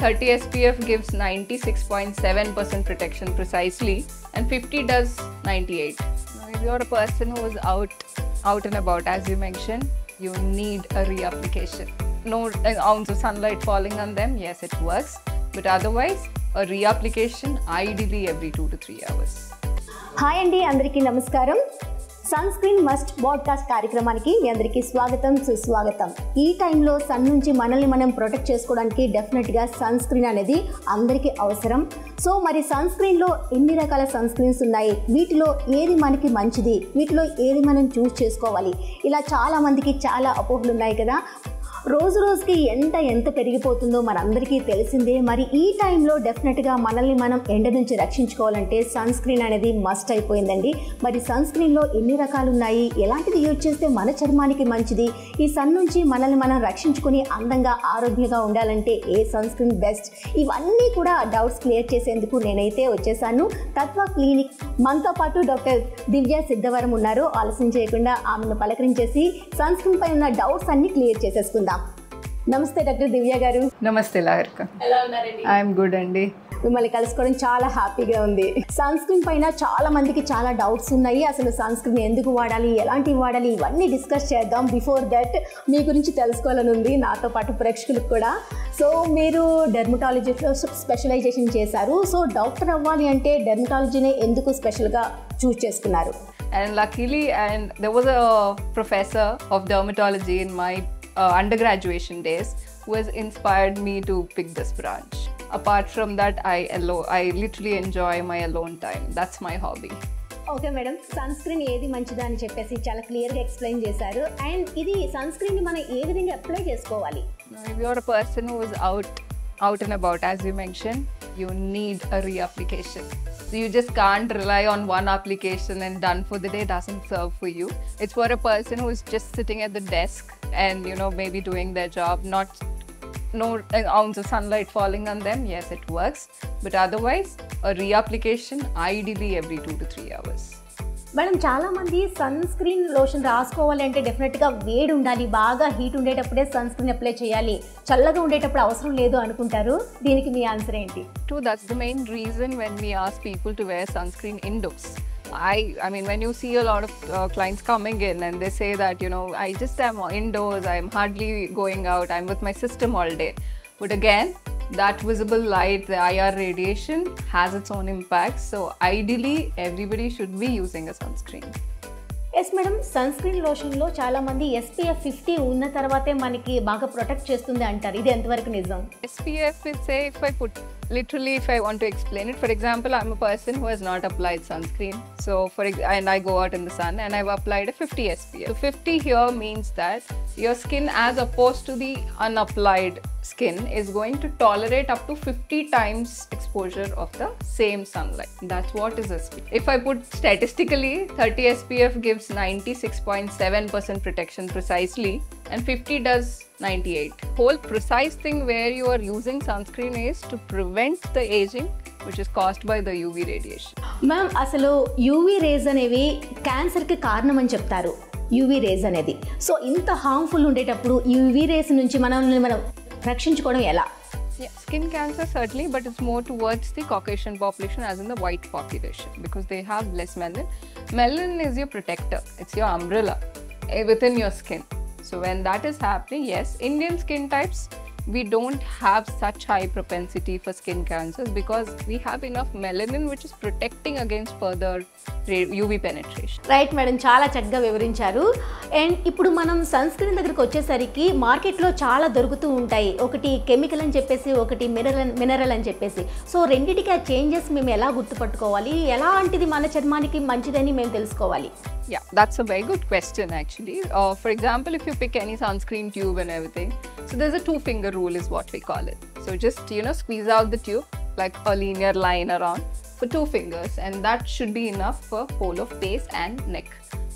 30 SPF gives 96.7% protection precisely, and 50 does 98. Now, if you're a person who is out and about, as you mentioned, you need a reapplication. No ounce of sunlight falling on them, yes, it works, but otherwise, a reapplication ideally every 2 to 3 hours. Hi అండి, అందరికీ నమస్కారం. Sun screen must podcast కార్యక్రమానికి మీ అందరికీ స్వాగతం, సుస్వాగతం. ఈ టైంలో sun నుంచి మనల్ని మనం ప్రొటెక్ట్ చేసుకోవడానికి డెఫినెట్గా సన్ స్క్రీన్ అనేది అందరికీ అవసరం. సో మరి సన్ స్క్రీన్లో ఎన్ని రకాల సన్ స్క్రీన్స్ ఉన్నాయి, వీటిలో ఏది మనకి మంచిది, వీటిలో ఏది మనం చూస్ చేసుకోవాలి, ఇలా చాలామందికి చాలా అపోహలు ఉన్నాయి కదా. రోజు రోజుకి ఎంత పెరిగిపోతుందో మనందరికీ తెలిసిందే. మరి ఈ టైంలో డెఫినెట్గా మనల్ని మనం ఎండ నుంచి రక్షించుకోవాలంటే సన్ స్క్రీన్ అనేది మస్ట్ అయిపోయిందండి. మరి సన్ స్క్రీన్లో ఎన్ని రకాలు ఉన్నాయి, ఎలాంటిది యూజ్ చేస్తే మన చర్మానికి మంచిది, ఈ సన్ నుంచి మనల్ని మనం రక్షించుకుని అందంగా ఆరోగ్యంగా ఉండాలంటే ఏ సన్ స్క్రీన్ బెస్ట్, ఇవన్నీ కూడా డౌట్స్ క్లియర్ చేసేందుకు నేనైతే వచ్చేసాను. తత్వ క్లినిక్ మనతో పాటు డాక్టర్ దివ్య సిద్ధవరం ఉన్నారు. ఆలస్యం చేయకుండా ఆమెను పలకరించేసి సన్ స్క్రీన్ పై ఉన్న డౌట్స్ అన్ని క్లియర్ చేసేసుకుందాం. నమస్తే డాక్టర్ దివ్య గారు. నమస్తే లాహరిక. ఎలా ఉన్నారండి? ఐఎమ్ గుడ్ అండి. మిమ్మల్ని కలుసుకోవడం చాలా హ్యాపీగా ఉంది. సన్ స్క్రీన్ పైన చాలా మందికి చాలా డౌట్స్ ఉన్నాయి. అసలు సన్ స్క్రీన్ ఎందుకు వాడాలి, ఎలాంటివి వాడాలి, ఇవన్నీ డిస్కస్ చేద్దాం. బిఫోర్ దట్ మీ గురించి తెలుసుకోవాలని ఉంది, నాతో పాటు ప్రేక్షకులకు కూడా. సో మీరు డెర్మటాలజీలో స్పెషలైజేషన్ చేశారు. సో డాక్టర్ అవ్వాలి అంటే డెర్మటాలజీనే ఎందుకు స్పెషల్గా చూస్ చేసుకున్నారు? And luckily, there was a professor of dermatology in my undergraduation days who has inspired me to pick this branch. Apart from that, I literally enjoy my alone time. That's my hobby. Okay madam, sun screen ఏది మంచిదా అని చెప్పేసి చాలా క్లియర్గా explain చేశారు. And ఇది sun screen మనం ఏ విధంగా అప్లై చేసుకోవాలి? If you're a person who is out and about, as you mentioned, you need a reapplication. So you just can't rely on one application and done for the day. Doesn't serve for you. It's for a person who is just sitting at the desk and maybe doing their job, no ounce of sunlight falling on them. Yes, it works, but otherwise a reapplication ideally every 2 to 3 hours. Madam, చాలా మంది sun screen lotion రాసుకోవాలి అంటే డెఫినెట్గా వేడి ఉండాలి, బాగా heat ఉండేటప్పుడే sun screen apply చేయాలి, చల్లగా ఉండేటప్పుడు అవసరం లేదు అనుకుంటారు. దీనికి మీ ఆన్సర్ ఏంటి? True, that's the main reason when we ask people to wear sunscreen indoors. I mean, when you see a lot of clients coming in and they say that, I just am indoors, I'm hardly going out, I'm with my system all day. But again, that visible light, the IR radiation has its own impact. So ideally, everybody should be using a sunscreen. Yes madam, sun screen లోషన్లో చాలా మంది SPF 50 ఉన్న తర్వాతే మనకి బాగా protect చేస్తుంది అంటారు. ఇది ఎంతవరకు నిజం? SPF is, say, if I want to explain it, for example, I'm a person who has not applied sunscreen. So, and I go out in the sun and I've applied a 50 SPF. So 50 here means that your skin, as opposed to the unapplied skin, is going to tolerate up to 50 times exposure of the same sunlight. That's what is SPF. If I put statistically, 30 SPF gives 96.7% protection precisely, and 50 does 98. Whole precise thing where you are using sunscreen is to prevent the aging which is caused by the UV radiation. Ma'am, అసలు UV race అనేవి క్యాన్సర్కి కారణం అని చెప్తారు. UV race అనేది so ఇంత harmful ఉండేటప్పుడు UV race నుంచి మనల్ని మనం రక్షించుకోవడం ఎలా? Yeah, skin cancer certainly, but it's more towards the Caucasian population, as in the white population, because they have less melanin. Melanin is your protector, it's your umbrella within your skin. So when that is happening, yes, Indian skin types, we don't have such high propensity for skin cancers because we have enough melanin which is protecting against further UV penetration. Right madam, చాలా చక్కగా వివరించారు. And ఇప్పుడు మనం sun screen దగ్గరికి వచ్చేసరికి మార్కెట్లో చాలా దొరుకుతూ ఉంటాయి. ఒకటి కెమికల్ అని చెప్పేసి, ఒకటి మినరల్ అని చెప్పేసి. సో రెండింటికి ఆ చేంజెస్ మేము ఎలా గుర్తుపట్టుకోవాలి, ఎలాంటిది మన చర్మానికి మంచిదని మేము తెలుసుకోవాలి? Yeah, that's a very good question actually. For example, if you pick any sunscreen tube and everything, so there's a 2-finger rule is what we call it. So just, squeeze out the tube like a linear line around for 2 fingers, and that should be enough for whole of face and neck.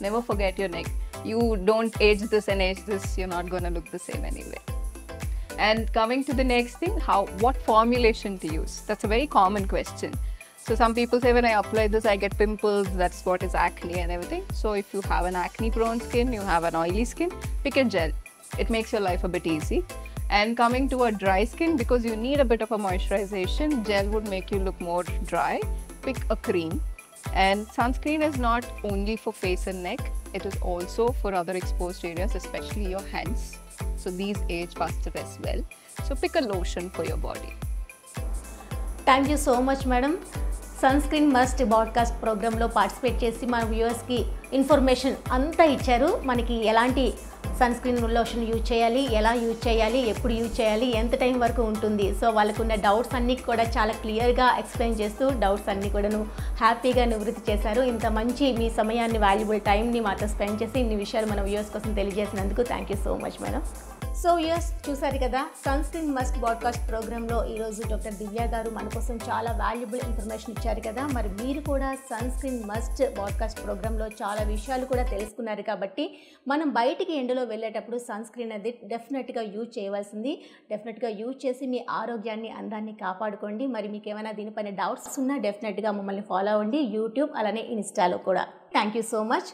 Never forget your neck. You don't age this and age this, you're not going to look the same anyway. And coming to the next thing, what formulation to use? That's a very common question. So some people say when I apply this, I get pimples, that's what is acne and everything. So if you have an acne prone skin, you have an oily skin, pick a gel. It makes your life a bit easy. And coming to a dry skin, because you need a bit of a moisturization, gel would make you look more dry. Pick a cream. And sunscreen is not only for face and neck, it is also for other exposed areas, especially your hands. So these age faster as well. So pick a lotion for your body. Thank you so much madam. Sun screen must broadcast ప్రోగ్రాంలో participate చేసి మన వ్యూవర్స్కి information అంతా ఇచ్చారు. మనకి ఎలాంటి sun screen lotion use చేయాలి, ఎలా యూజ్ చేయాలి, ఎప్పుడు యూజ్ చేయాలి, ఎంత టైం వరకు ఉంటుంది, సో వాళ్ళకున్న డౌట్స్ అన్నీ కూడా చాలా క్లియర్గా ఎక్స్ప్లెయిన్ చేస్తూ డౌట్స్ అన్నీ కూడాను హ్యాపీగా నివృత్తి చేశారు. ఇంత మంచి మీ సమయాన్ని, వాల్యుబుల్ టైంని మాతో స్పెండ్ చేసి ఇన్ని విషయాలు మన వ్యూవర్స్ కోసం తెలియజేసినందుకు thank you so much madam. So viewers చూసారు కదా, సన్ స్క్రీన్ మస్ట్ బాడ్కాస్ట్ ప్రోగ్రాంలో ఈరోజు డాక్టర్ దివ్య గారు మన కోసం చాలా వాల్యుబుల్ ఇన్ఫర్మేషన్ ఇచ్చారు కదా. మరి మీరు కూడా సన్ స్క్రీన్ మస్ట్ బాడ్కాస్ట్ ప్రోగ్రాంలో చాలా విషయాలు కూడా తెలుసుకున్నారు. కాబట్టి మనం బయటికి ఎండలో వెళ్ళేటప్పుడు సన్ స్క్రీన్ అనేది డెఫినెట్గా యూజ్ చేయవలసింది. డెఫినెట్గా యూజ్ చేసి మీ ఆరోగ్యాన్ని, అందాన్ని కాపాడుకోండి. మరి మీకు ఏమైనా దీనిపైన డౌట్స్ ఉన్నా డెఫినెట్గా మమ్మల్ని ఫాలో అవ్వండి, యూట్యూబ్ అలానే ఇన్స్టాలో కూడా. Thank you so much.